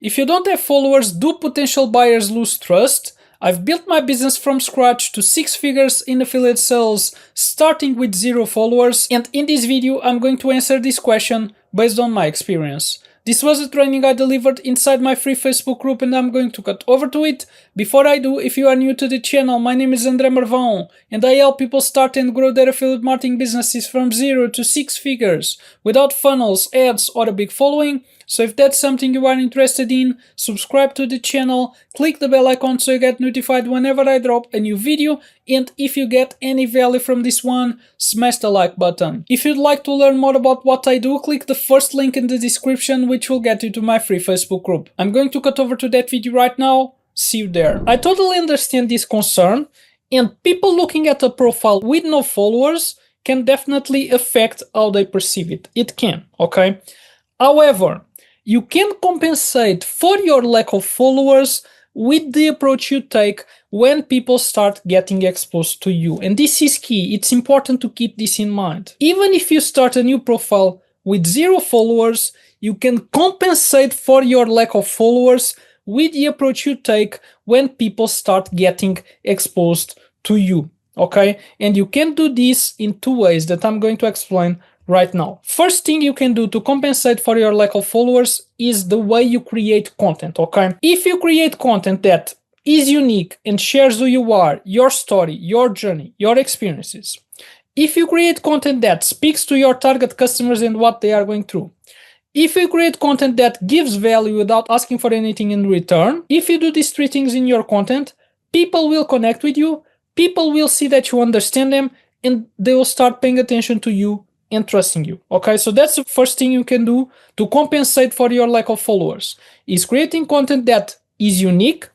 If you don't have followers, do potential buyers lose trust? I've built my business from scratch to 6 figures in affiliate sales, starting with 0 followers, and in this video I'm going to answer this question based on my experience. This was a training I delivered inside my free Facebook group and I'm going to cut over to it. Before I do, if you are new to the channel, my name is André Marvão and I help people start and grow their affiliate marketing businesses from 0 to 6 figures without funnels, ads or a big following. So if that's something you are interested in, subscribe to the channel, click the bell icon so you get notified whenever I drop a new video, and if you get any value from this one, smash the like button. If you'd like to learn more about what I do, click the first link in the description which will get you to my free Facebook group. I'm going to cut over to that video right now. See you there. I totally understand this concern, and people looking at a profile with no followers can definitely affect how they perceive it. It can, okay? However, you can compensate for your lack of followers with the approach you take when people start getting exposed to you. And this is key. It's important to keep this in mind. Even if you start a new profile with 0 followers, you can compensate for your lack of followers with the approach you take when people start getting exposed to you. Okay? And you can do this in 2 ways that I'm going to explain right now. First thing you can do to compensate for your lack of followers is the way you create content, okay? If you create content that is unique and shares who you are, your story, your journey, your experiences, if you create content that speaks to your target customers and what they are going through, if you create content that gives value without asking for anything in return, if you do these 3 things in your content, people will connect with you, people will see that you understand them, and they will start paying attention to you and trusting you. Okay, so that's the first thing you can do to compensate for your lack of followers, is creating content that is unique,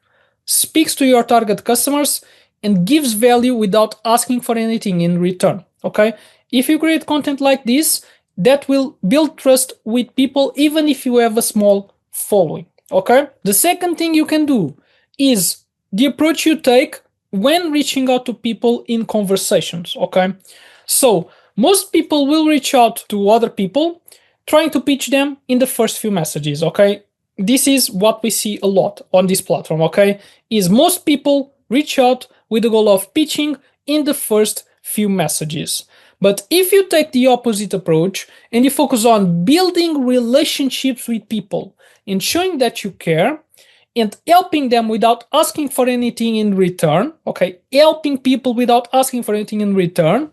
speaks to your target customers, and gives value without asking for anything in return. Okay, if you create content like this, that will build trust with people even if you have a small following. Okay, the second thing you can do is the approach you take when reaching out to people in conversations. Okay, so most people will reach out to other people trying to pitch them in the first few messages, okay? This is what we see a lot on this platform, okay? Is most people reach out with the goal of pitching in the first few messages. But if you take the opposite approach and you focus on building relationships with people and showing that you care and helping them without asking for anything in return, okay? Helping people without asking for anything in return,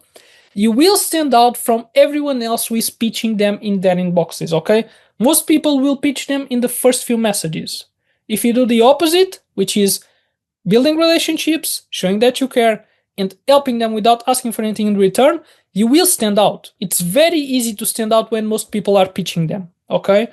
you will stand out from everyone else who is pitching them in their inboxes, okay? Most people will pitch them in the first few messages. If you do the opposite, which is building relationships, showing that you care, and helping them without asking for anything in return, you will stand out. It's very easy to stand out when most people are pitching them, okay?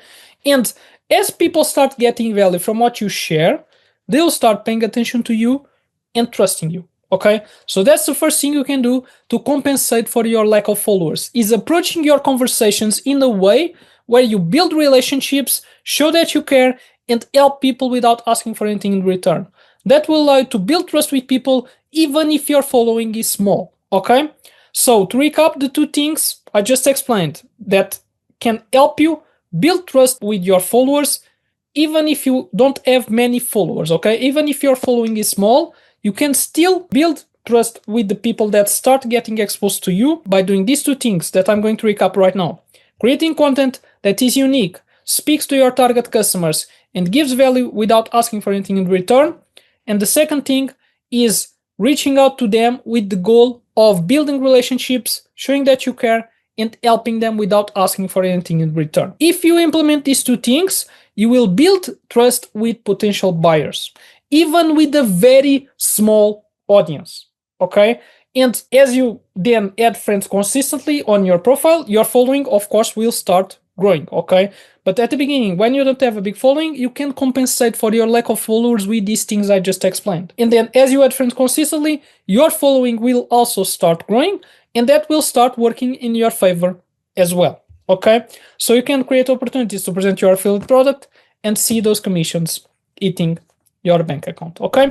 And as people start getting value from what you share, they'll start paying attention to you and trusting you. Okay, so that's the first thing you can do to compensate for your lack of followers, is approaching your conversations in a way where you build relationships, show that you care, and help people without asking for anything in return. That will allow you to build trust with people even if your following is small. Okay, so to recap the 2 things I just explained that can help you build trust with your followers even if you don't have many followers. Okay, even if your following is small, you can still build trust with the people that start getting exposed to you by doing these 2 things that I'm going to recap right now. Creating content that is unique, speaks to your target customers, and gives value without asking for anything in return. And the second thing is reaching out to them with the goal of building relationships, showing that you care, and helping them without asking for anything in return. If you implement these 2 things, you will build trust with potential buyers, even with a very small audience, okay? And as you then add friends consistently on your profile, your following, of course, will start growing, okay? But at the beginning, when you don't have a big following, you can compensate for your lack of followers with these things I just explained. And then as you add friends consistently, your following will also start growing, and that will start working in your favor as well, okay? So you can create opportunities to present your affiliate product and see those commissions eating your bank account, okay?